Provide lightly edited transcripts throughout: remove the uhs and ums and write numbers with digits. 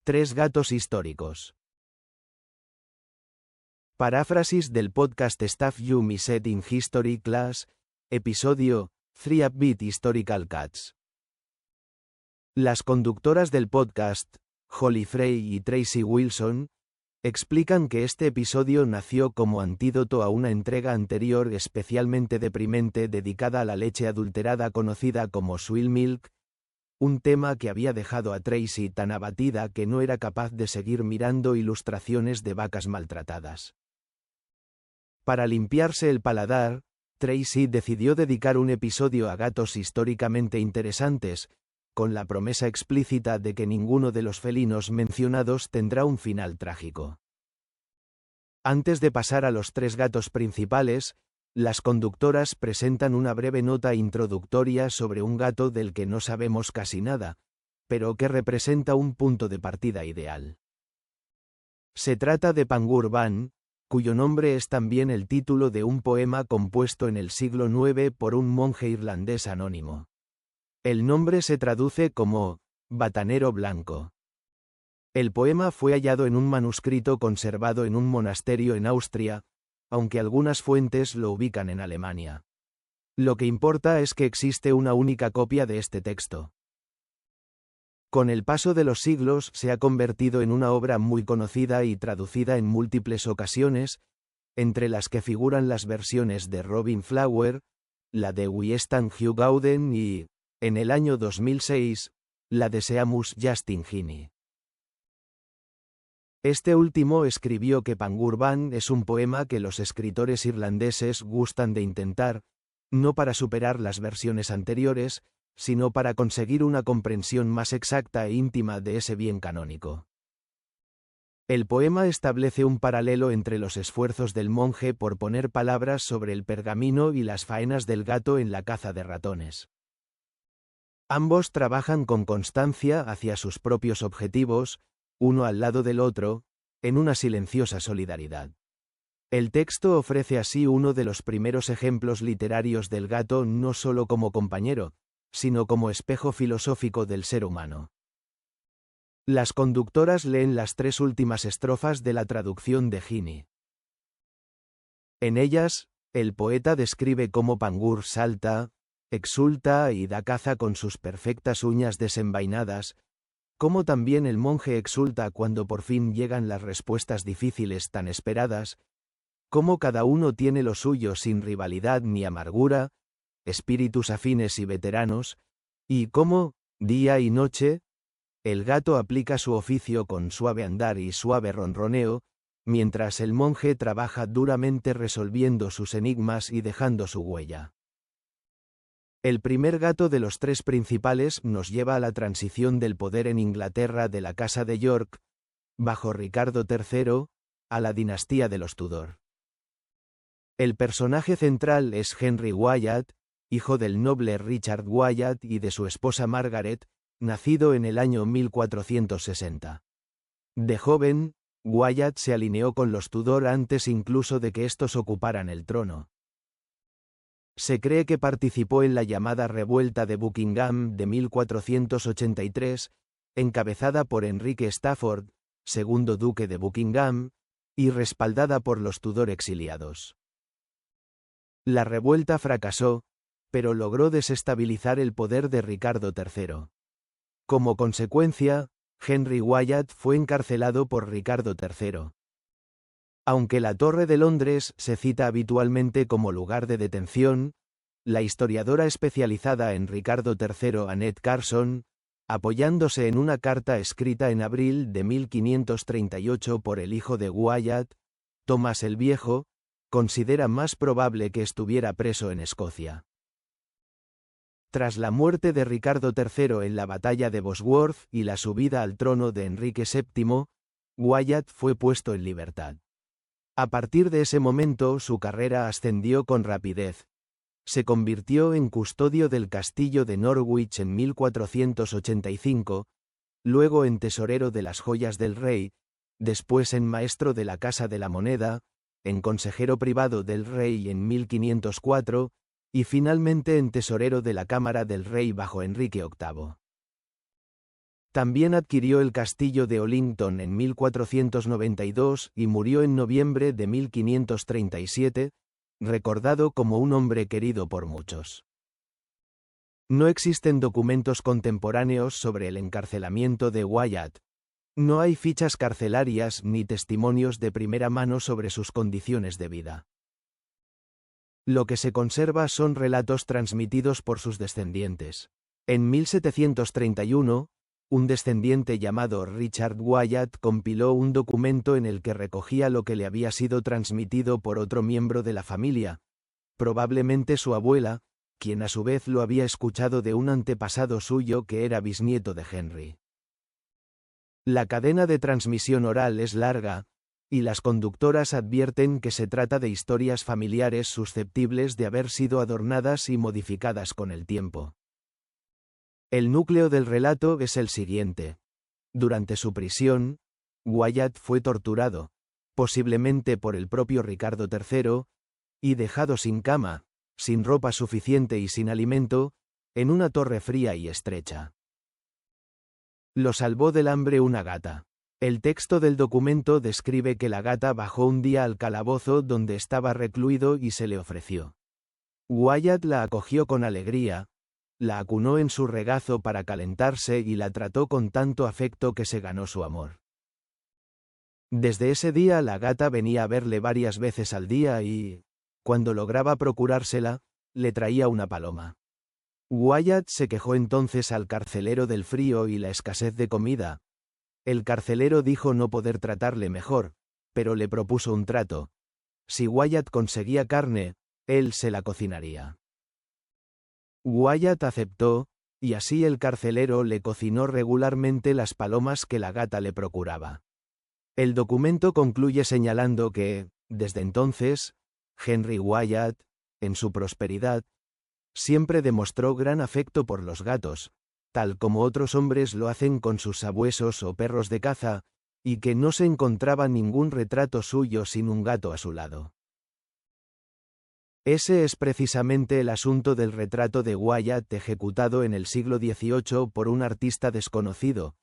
Tres gatos históricos. Paráfrasis del podcast Stuff You Missed in History Class, episodio 3 Upbeat Historical Cats. Las conductoras del podcast, Holly Frey y Tracy Wilson, explican que este episodio nació como antídoto a una entrega anterior especialmente deprimente dedicada a la leche adulterada conocida como Swill Milk, un tema que había dejado a Tracy tan abatida que no era capaz de seguir mirando ilustraciones de vacas maltratadas. Para limpiarse el paladar, Tracy decidió dedicar un episodio a gatos históricamente interesantes, con la promesa explícita de que ninguno de los felinos mencionados tendrá un final trágico. Antes de pasar a los tres gatos principales, las conductoras presentan una breve nota introductoria sobre un gato del que no sabemos casi nada, pero que representa un punto de partida ideal. Se trata de Pangur Ban, cuyo nombre es también el título de un poema compuesto en el siglo IX por un monje irlandés anónimo. El nombre se traduce como «batanero blanco». El poema fue hallado en un manuscrito conservado en un monasterio en Austria, aunque algunas fuentes lo ubican en Alemania. Lo que importa es que existe una única copia de este texto. Con el paso de los siglos se ha convertido en una obra muy conocida y traducida en múltiples ocasiones, entre las que figuran las versiones de Robin Flower, la de Winston Hugh Gauden y, en el año 2006, la de Seamus Justin Heaney. Este último escribió que Pangur Ban es un poema que los escritores irlandeses gustan de intentar, no para superar las versiones anteriores, sino para conseguir una comprensión más exacta e íntima de ese bien canónico. El poema establece un paralelo entre los esfuerzos del monje por poner palabras sobre el pergamino y las faenas del gato en la caza de ratones. Ambos trabajan con constancia hacia sus propios objetivos, uno al lado del otro, en una silenciosa solidaridad. El texto ofrece así uno de los primeros ejemplos literarios del gato no solo como compañero, sino como espejo filosófico del ser humano. Las conductoras leen las tres últimas estrofas de la traducción de Heaney. En ellas, el poeta describe cómo Pangur salta, exulta y da caza con sus perfectas uñas desenvainadas, cómo también el monje exulta cuando por fin llegan las respuestas difíciles tan esperadas, cómo cada uno tiene lo suyo sin rivalidad ni amargura, espíritus afines y veteranos, y cómo, día y noche, el gato aplica su oficio con suave andar y suave ronroneo, mientras el monje trabaja duramente resolviendo sus enigmas y dejando su huella. El primer gato de los tres principales nos lleva a la transición del poder en Inglaterra de la Casa de York, bajo Ricardo III, a la dinastía de los Tudor. El personaje central es Henry Wyatt, hijo del noble Richard Wyatt y de su esposa Margaret, nacido en el año 1460. De joven, Wyatt se alineó con los Tudor antes incluso de que estos ocuparan el trono. Se cree que participó en la llamada Revuelta de Buckingham de 1483, encabezada por Enrique Stafford, segundo duque de Buckingham, y respaldada por los Tudor exiliados. La revuelta fracasó, pero logró desestabilizar el poder de Ricardo III. Como consecuencia, Henry Wyatt fue encarcelado por Ricardo III. Aunque la Torre de Londres se cita habitualmente como lugar de detención, la historiadora especializada en Ricardo III Annette Carson, apoyándose en una carta escrita en abril de 1538 por el hijo de Wyatt, Tomás el Viejo, considera más probable que estuviera preso en Escocia. Tras la muerte de Ricardo III en la batalla de Bosworth y la subida al trono de Enrique VII, Wyatt fue puesto en libertad. A partir de ese momento su carrera ascendió con rapidez. Se convirtió en custodio del castillo de Norwich en 1485, luego en tesorero de las joyas del rey, después en maestro de la Casa de la Moneda, en consejero privado del rey en 1504, y finalmente en tesorero de la Cámara del Rey bajo Enrique VIII. También adquirió el castillo de Ollington en 1492 y murió en noviembre de 1537, recordado como un hombre querido por muchos. No existen documentos contemporáneos sobre el encarcelamiento de Wyatt. No hay fichas carcelarias ni testimonios de primera mano sobre sus condiciones de vida. Lo que se conserva son relatos transmitidos por sus descendientes. En 1731, un descendiente llamado Richard Wyatt compiló un documento en el que recogía lo que le había sido transmitido por otro miembro de la familia, probablemente su abuela, quien a su vez lo había escuchado de un antepasado suyo que era bisnieto de Henry. La cadena de transmisión oral es larga, y las conductoras advierten que se trata de historias familiares susceptibles de haber sido adornadas y modificadas con el tiempo. El núcleo del relato es el siguiente. Durante su prisión, Wyatt fue torturado, posiblemente por el propio Ricardo III, y dejado sin cama, sin ropa suficiente y sin alimento, en una torre fría y estrecha. Lo salvó del hambre una gata. El texto del documento describe que la gata bajó un día al calabozo donde estaba recluido y se le ofreció. Wyatt la acogió con alegría, la acunó en su regazo para calentarse y la trató con tanto afecto que se ganó su amor. Desde ese día la gata venía a verle varias veces al día y, cuando lograba procurársela, le traía una paloma. Wyatt se quejó entonces al carcelero del frío y la escasez de comida. El carcelero dijo no poder tratarle mejor, pero le propuso un trato. Si Wyatt conseguía carne, él se la cocinaría. Wyatt aceptó, y así el carcelero le cocinó regularmente las palomas que la gata le procuraba. El documento concluye señalando que, desde entonces, Henry Wyatt, en su prosperidad, siempre demostró gran afecto por los gatos, tal como otros hombres lo hacen con sus sabuesos o perros de caza, y que no se encontraba ningún retrato suyo sin un gato a su lado. Ese es precisamente el asunto del retrato de Wyatt ejecutado en el siglo XVIII por un artista desconocido.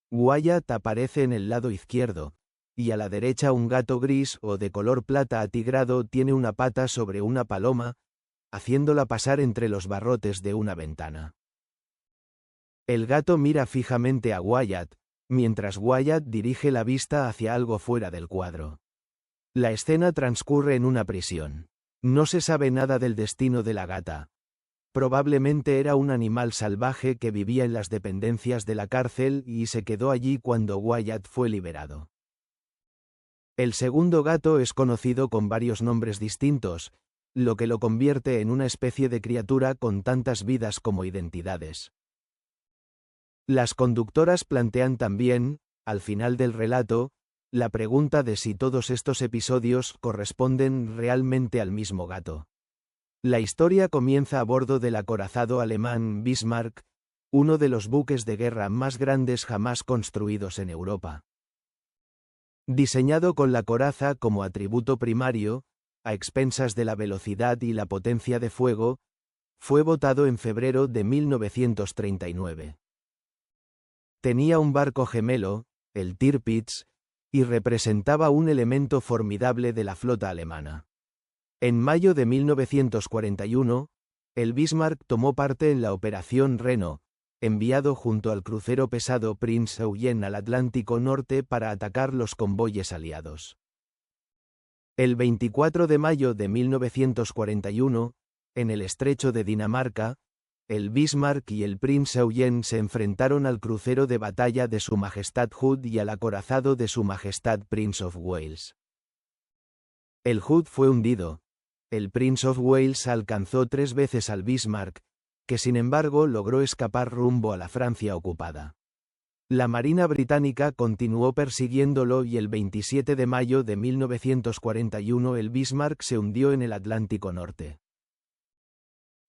Wyatt aparece en el lado izquierdo, y a la derecha un gato gris o de color plata atigrado tiene una pata sobre una paloma, haciéndola pasar entre los barrotes de una ventana. El gato mira fijamente a Wyatt, mientras Wyatt dirige la vista hacia algo fuera del cuadro. La escena transcurre en una prisión. No se sabe nada del destino de la gata. Probablemente era un animal salvaje que vivía en las dependencias de la cárcel y se quedó allí cuando Wyatt fue liberado. El segundo gato es conocido con varios nombres distintos, lo que lo convierte en una especie de criatura con tantas vidas como identidades. Las conductoras plantean también, al final del relato, la pregunta de si todos estos episodios corresponden realmente al mismo gato. La historia comienza a bordo del acorazado alemán Bismarck, uno de los buques de guerra más grandes jamás construidos en Europa. Diseñado con la coraza como atributo primario, a expensas de la velocidad y la potencia de fuego, fue botado en febrero de 1939. Tenía un barco gemelo, el Tirpitz, y representaba un elemento formidable de la flota alemana. En mayo de 1941, el Bismarck tomó parte en la Operación Reno, enviado junto al crucero pesado Prince Eugene al Atlántico Norte para atacar los convoyes aliados. El 24 de mayo de 1941, en el estrecho de Dinamarca, el Bismarck y el Prince Eugene se enfrentaron al crucero de batalla de Su Majestad Hood y al acorazado de Su Majestad Prince of Wales. El Hood fue hundido. El Prince of Wales alcanzó 3 veces al Bismarck, que sin embargo logró escapar rumbo a la Francia ocupada. La Marina británica continuó persiguiéndolo y el 27 de mayo de 1941 el Bismarck se hundió en el Atlántico Norte.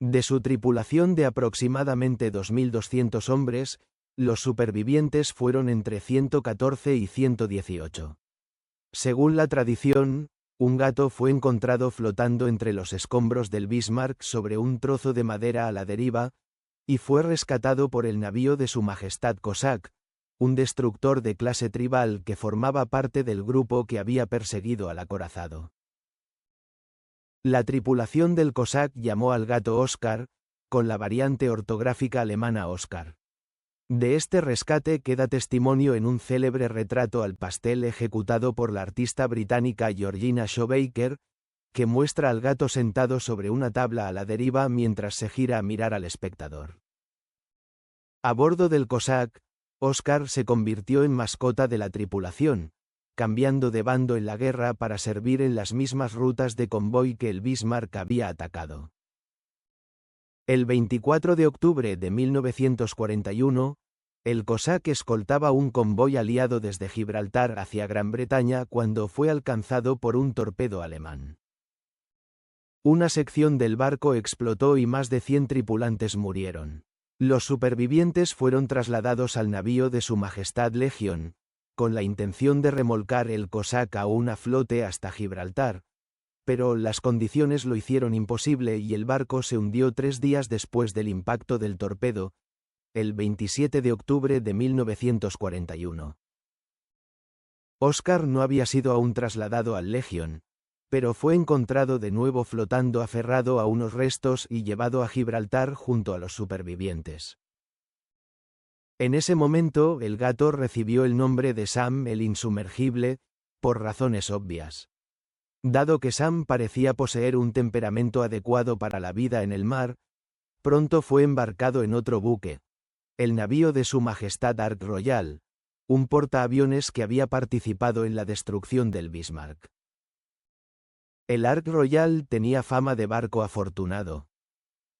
De su tripulación de aproximadamente 2.200 hombres, los supervivientes fueron entre 114 y 118. Según la tradición, un gato fue encontrado flotando entre los escombros del Bismarck sobre un trozo de madera a la deriva, y fue rescatado por el navío de Su Majestad Cossack, un destructor de clase tribal que formaba parte del grupo que había perseguido al acorazado. La tripulación del Cossack llamó al gato Oscar, con la variante ortográfica alemana Oscar. De este rescate queda testimonio en un célebre retrato al pastel ejecutado por la artista británica Georgina Shoemaker, que muestra al gato sentado sobre una tabla a la deriva mientras se gira a mirar al espectador. A bordo del Cossack, Oscar se convirtió en mascota de la tripulación, cambiando de bando en la guerra para servir en las mismas rutas de convoy que el Bismarck había atacado. El 24 de octubre de 1941, el Cossack escoltaba un convoy aliado desde Gibraltar hacia Gran Bretaña cuando fue alcanzado por un torpedo alemán. Una sección del barco explotó y más de 100 tripulantes murieron. Los supervivientes fueron trasladados al navío de Su Majestad Legion, con la intención de remolcar el Cossack a una flote hasta Gibraltar, pero las condiciones lo hicieron imposible y el barco se hundió 3 días después del impacto del torpedo, el 27 de octubre de 1941. Oscar no había sido aún trasladado al Legion, pero fue encontrado de nuevo flotando aferrado a unos restos y llevado a Gibraltar junto a los supervivientes. En ese momento el gato recibió el nombre de Sam el Insumergible, por razones obvias. Dado que Sam parecía poseer un temperamento adecuado para la vida en el mar, pronto fue embarcado en otro buque, el navío de Su Majestad Ark Royal, un portaaviones que había participado en la destrucción del Bismarck. El Ark Royal tenía fama de barco afortunado.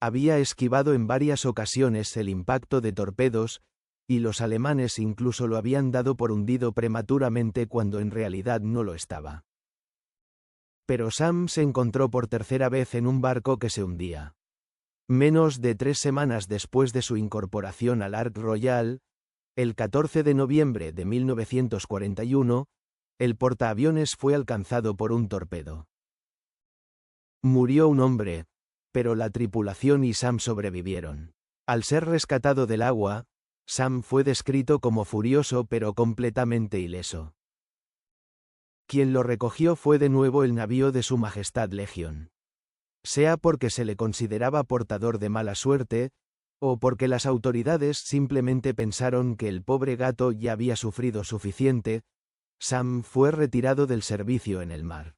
Había esquivado en varias ocasiones el impacto de torpedos, y los alemanes incluso lo habían dado por hundido prematuramente cuando en realidad no lo estaba. Pero Sam se encontró por tercera vez en un barco que se hundía. Menos de 3 semanas después de su incorporación al Ark Royal, el 14 de noviembre de 1941, el portaaviones fue alcanzado por un torpedo. Murió un hombre, pero la tripulación y Sam sobrevivieron. Al ser rescatado del agua, Sam fue descrito como furioso pero completamente ileso. Quien lo recogió fue de nuevo el navío de Su Majestad Legion. Sea porque se le consideraba portador de mala suerte, o porque las autoridades simplemente pensaron que el pobre gato ya había sufrido suficiente, Sam fue retirado del servicio en el mar.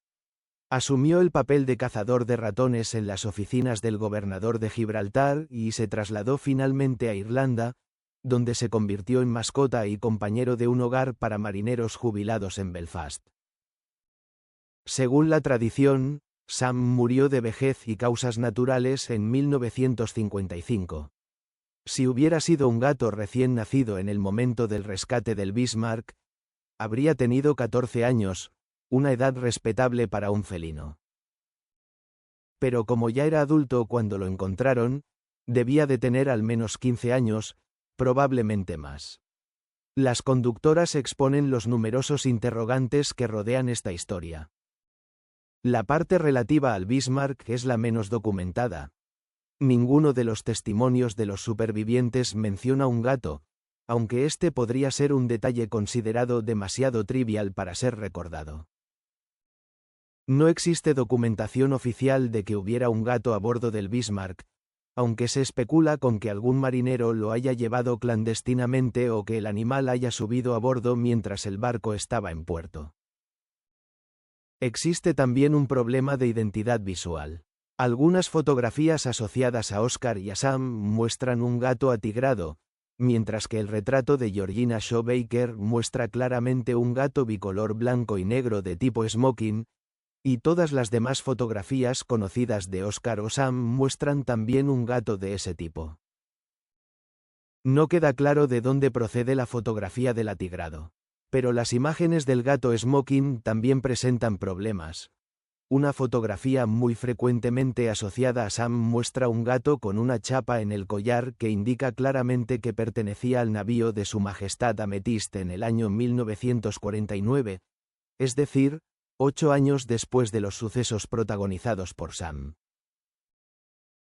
Asumió el papel de cazador de ratones en las oficinas del gobernador de Gibraltar y se trasladó finalmente a Irlanda, donde se convirtió en mascota y compañero de un hogar para marineros jubilados en Belfast. Según la tradición, Sam murió de vejez y causas naturales en 1955. Si hubiera sido un gato recién nacido en el momento del rescate del Bismarck, habría tenido 14 años, una edad respetable para un felino. Pero como ya era adulto cuando lo encontraron, debía de tener al menos 15 años, probablemente más. Las conductoras exponen los numerosos interrogantes que rodean esta historia. La parte relativa al Bismarck es la menos documentada. Ninguno de los testimonios de los supervivientes menciona un gato, aunque este podría ser un detalle considerado demasiado trivial para ser recordado. No existe documentación oficial de que hubiera un gato a bordo del Bismarck, aunque se especula con que algún marinero lo haya llevado clandestinamente o que el animal haya subido a bordo mientras el barco estaba en puerto. Existe también un problema de identidad visual. Algunas fotografías asociadas a Oscar y a Sam muestran un gato atigrado, mientras que el retrato de Georgina Shoemaker muestra claramente un gato bicolor blanco y negro de tipo smoking, y todas las demás fotografías conocidas de Oscar o Sam muestran también un gato de ese tipo. No queda claro de dónde procede la fotografía del atigrado. Pero las imágenes del gato smoking también presentan problemas. Una fotografía muy frecuentemente asociada a Sam muestra un gato con una chapa en el collar que indica claramente que pertenecía al navío de Su Majestad Amethyst en el año 1949, es decir, 8 años después de los sucesos protagonizados por Sam.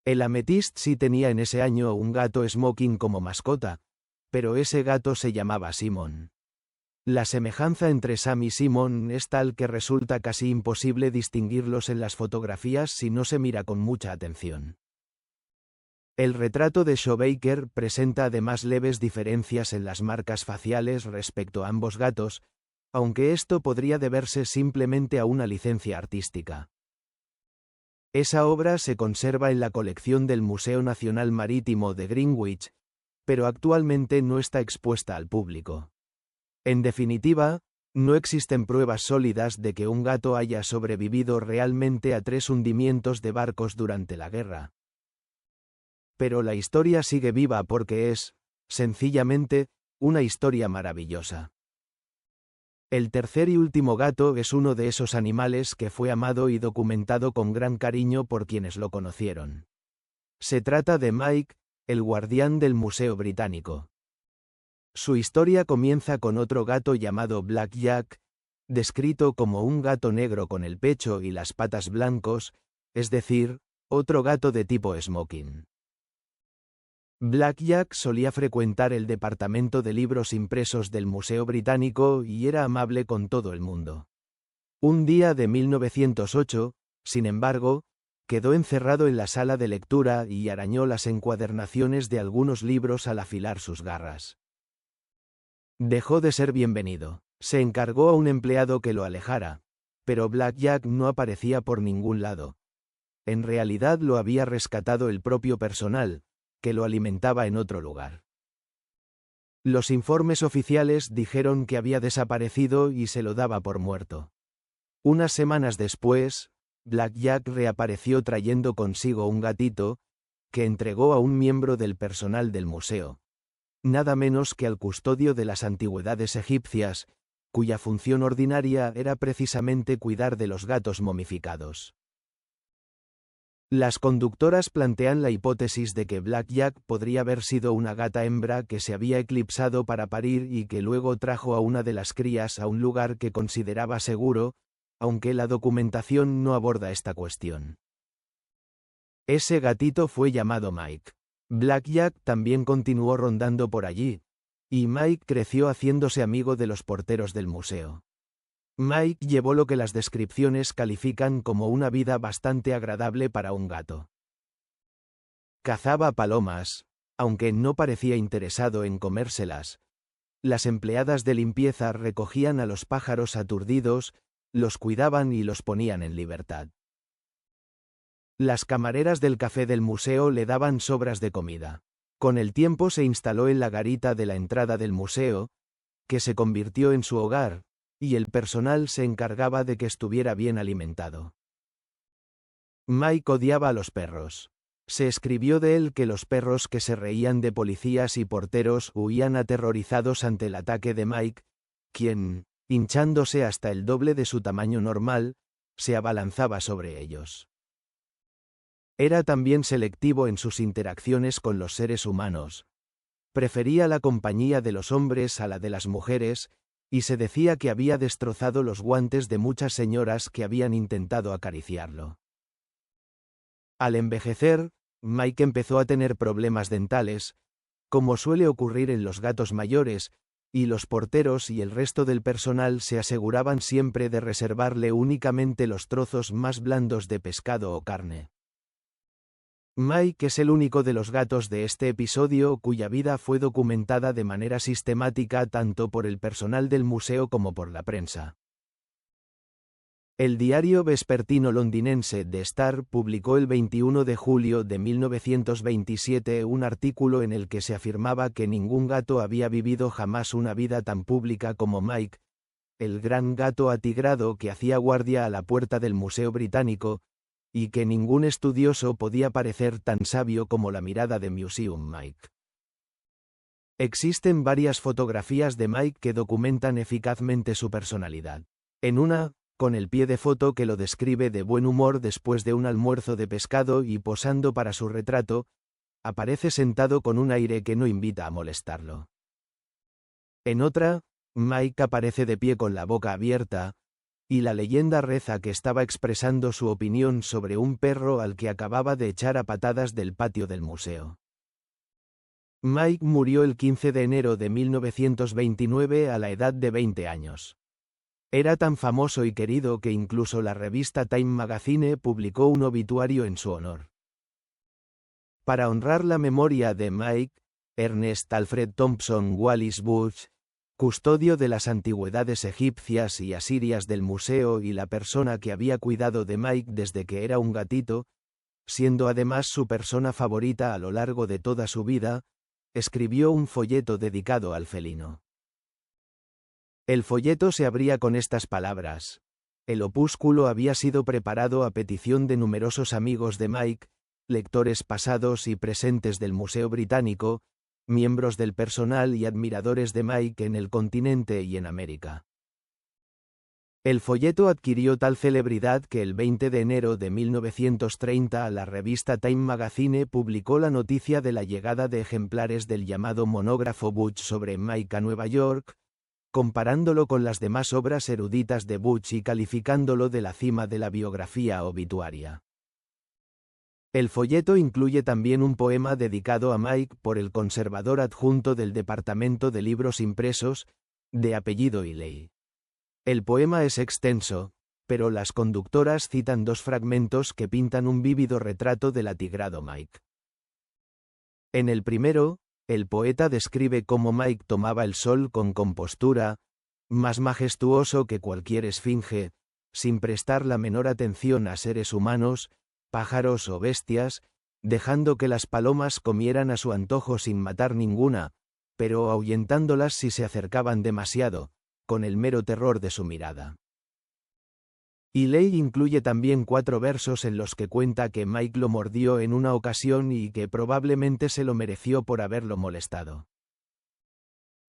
El Amethyst sí tenía en ese año un gato smoking como mascota, pero ese gato se llamaba Simon. La semejanza entre Sam y Simon es tal que resulta casi imposible distinguirlos en las fotografías si no se mira con mucha atención. El retrato de Shoemaker presenta además leves diferencias en las marcas faciales respecto a ambos gatos, aunque esto podría deberse simplemente a una licencia artística. Esa obra se conserva en la colección del Museo Nacional Marítimo de Greenwich, pero actualmente no está expuesta al público. En definitiva, no existen pruebas sólidas de que un gato haya sobrevivido realmente a 3 hundimientos de barcos durante la guerra. Pero la historia sigue viva porque es, sencillamente, una historia maravillosa. El tercer y último gato es uno de esos animales que fue amado y documentado con gran cariño por quienes lo conocieron. Se trata de Mike, el guardián del Museo Británico. Su historia comienza con otro gato llamado Black Jack, descrito como un gato negro con el pecho y las patas blancos, es decir, otro gato de tipo smoking. Black Jack solía frecuentar el departamento de libros impresos del Museo Británico y era amable con todo el mundo. Un día de 1908, sin embargo, quedó encerrado en la sala de lectura y arañó las encuadernaciones de algunos libros al afilar sus garras. Dejó de ser bienvenido. Se encargó a un empleado que lo alejara, pero Black Jack no aparecía por ningún lado. En realidad lo había rescatado el propio personal, que lo alimentaba en otro lugar. Los informes oficiales dijeron que había desaparecido y se lo daba por muerto. Unas semanas después, Black Jack reapareció trayendo consigo un gatito, que entregó a un miembro del personal del museo, nada menos que al custodio de las antigüedades egipcias, cuya función ordinaria era precisamente cuidar de los gatos momificados. Las conductoras plantean la hipótesis de que Black Jack podría haber sido una gata hembra que se había eclipsado para parir y que luego trajo a una de las crías a un lugar que consideraba seguro, aunque la documentación no aborda esta cuestión. Ese gatito fue llamado Mike. Black Jack también continuó rondando por allí, y Mike creció haciéndose amigo de los porteros del museo. Mike llevó lo que las descripciones califican como una vida bastante agradable para un gato. Cazaba palomas, aunque no parecía interesado en comérselas. Las empleadas de limpieza recogían a los pájaros aturdidos, los cuidaban y los ponían en libertad. Las camareras del café del museo le daban sobras de comida. Con el tiempo se instaló en la garita de la entrada del museo, que se convirtió en su hogar, y el personal se encargaba de que estuviera bien alimentado. Mike odiaba a los perros. Se escribió de él que los perros que se reían de policías y porteros huían aterrorizados ante el ataque de Mike, quien, hinchándose hasta el doble de su tamaño normal, se abalanzaba sobre ellos. Era también selectivo en sus interacciones con los seres humanos. Prefería la compañía de los hombres a la de las mujeres, y se decía que había destrozado los guantes de muchas señoras que habían intentado acariciarlo. Al envejecer, Mike empezó a tener problemas dentales, como suele ocurrir en los gatos mayores, y los porteros y el resto del personal se aseguraban siempre de reservarle únicamente los trozos más blandos de pescado o carne. Mike es el único de los gatos de este episodio cuya vida fue documentada de manera sistemática tanto por el personal del museo como por la prensa. El diario vespertino londinense The Star publicó el 21 de julio de 1927 un artículo en el que se afirmaba que ningún gato había vivido jamás una vida tan pública como Mike, el gran gato atigrado que hacía guardia a la puerta del Museo Británico, y que ningún estudioso podía parecer tan sabio como la mirada de Museum Mike. Existen varias fotografías de Mike que documentan eficazmente su personalidad. En una, con el pie de foto que lo describe de buen humor después de un almuerzo de pescado y posando para su retrato, aparece sentado con un aire que no invita a molestarlo. En otra, Mike aparece de pie con la boca abierta, y la leyenda reza que estaba expresando su opinión sobre un perro al que acababa de echar a patadas del patio del museo. Mike murió el 15 de enero de 1929 a la edad de 20 años. Era tan famoso y querido que incluso la revista Time Magazine publicó un obituario en su honor. Para honrar la memoria de Mike, Ernest Alfred Thompson Wallis Budge, custodio de las antigüedades egipcias y asirias del museo y la persona que había cuidado de Mike desde que era un gatito, siendo además su persona favorita a lo largo de toda su vida, escribió un folleto dedicado al felino. El folleto se abría con estas palabras. El opúsculo había sido preparado a petición de numerosos amigos de Mike, lectores pasados y presentes del Museo Británico, miembros del personal y admiradores de Mike en el continente y en América. El folleto adquirió tal celebridad que el 20 de enero de 1930 la revista Time Magazine publicó la noticia de la llegada de ejemplares del llamado monógrafo Budge sobre Mike a Nueva York, comparándolo con las demás obras eruditas de Budge y calificándolo de la cima de la biografía obituaria. El folleto incluye también un poema dedicado a Mike por el conservador adjunto del Departamento de Libros Impresos, de apellido Iley. El poema es extenso, pero las conductoras citan dos fragmentos que pintan un vívido retrato del atigrado Mike. En el primero, el poeta describe cómo Mike tomaba el sol con compostura, más majestuoso que cualquier esfinge, sin prestar la menor atención a seres humanos, pájaros o bestias, dejando que las palomas comieran a su antojo sin matar ninguna, pero ahuyentándolas si se acercaban demasiado, con el mero terror de su mirada. Iley incluye también 4 versos en los que cuenta que Mike lo mordió en una ocasión y que probablemente se lo mereció por haberlo molestado.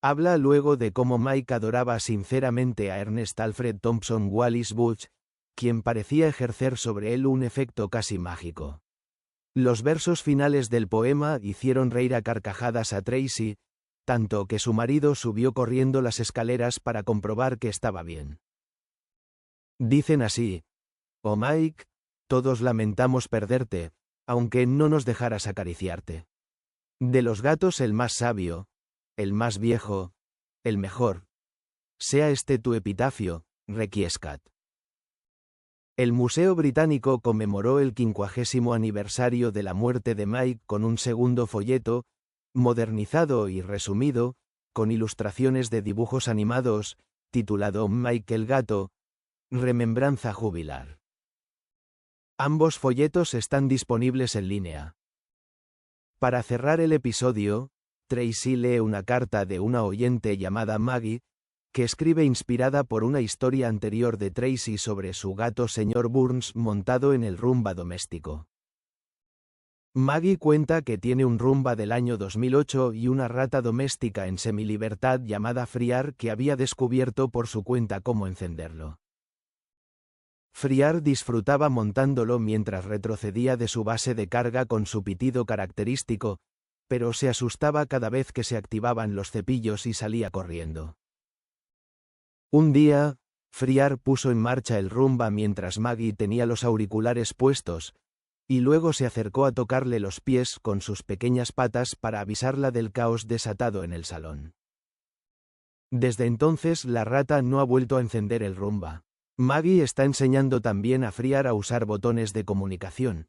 Habla luego de cómo Mike adoraba sinceramente a Ernest Alfred Thompson Wallis Budge, quien parecía ejercer sobre él un efecto casi mágico. Los versos finales del poema hicieron reír a carcajadas a Tracy, tanto que su marido subió corriendo las escaleras para comprobar que estaba bien. Dicen así: «Oh Mike, todos lamentamos perderte, aunque no nos dejaras acariciarte. De los gatos el más sabio, el más viejo, el mejor. Sea este tu epitafio, requiescat». El Museo Británico conmemoró el 50º aniversario de la muerte de Mike con un segundo folleto, modernizado y resumido, con ilustraciones de dibujos animados, titulado Mike el gato, remembranza jubilar. Ambos folletos están disponibles en línea. Para cerrar el episodio, Tracy lee una carta de una oyente llamada Maggie, que escribe inspirada por una historia anterior de Tracy sobre su gato Sr. Burns montado en el Rumba doméstico. Maggie cuenta que tiene un Rumba del año 2008 y una rata doméstica en semilibertad llamada Friar que había descubierto por su cuenta cómo encenderlo. Friar disfrutaba montándolo mientras retrocedía de su base de carga con su pitido característico, pero se asustaba cada vez que se activaban los cepillos y salía corriendo. Un día, Friar puso en marcha el Rumba mientras Maggie tenía los auriculares puestos, y luego se acercó a tocarle los pies con sus pequeñas patas para avisarla del caos desatado en el salón. Desde entonces la rata no ha vuelto a encender el Rumba. Maggie está enseñando también a Friar a usar botones de comunicación.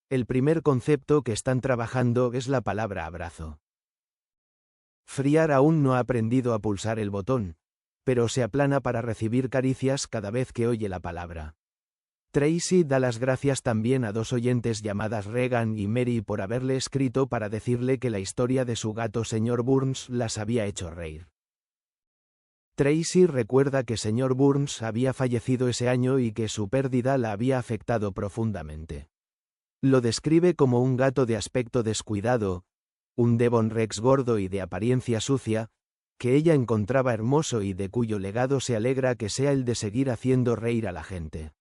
El primer concepto que están trabajando es la palabra abrazo. Friar aún no ha aprendido a pulsar el botón, pero se aplana para recibir caricias cada vez que oye la palabra. Tracy da las gracias también a 2 oyentes llamadas Regan y Mary por haberle escrito para decirle que la historia de su gato Sr. Burns las había hecho reír. Tracy recuerda que Sr. Burns había fallecido ese año y que su pérdida la había afectado profundamente. Lo describe como un gato de aspecto descuidado, un Devon Rex gordo y de apariencia sucia, que ella encontraba hermoso y de cuyo legado se alegra que sea el de seguir haciendo reír a la gente.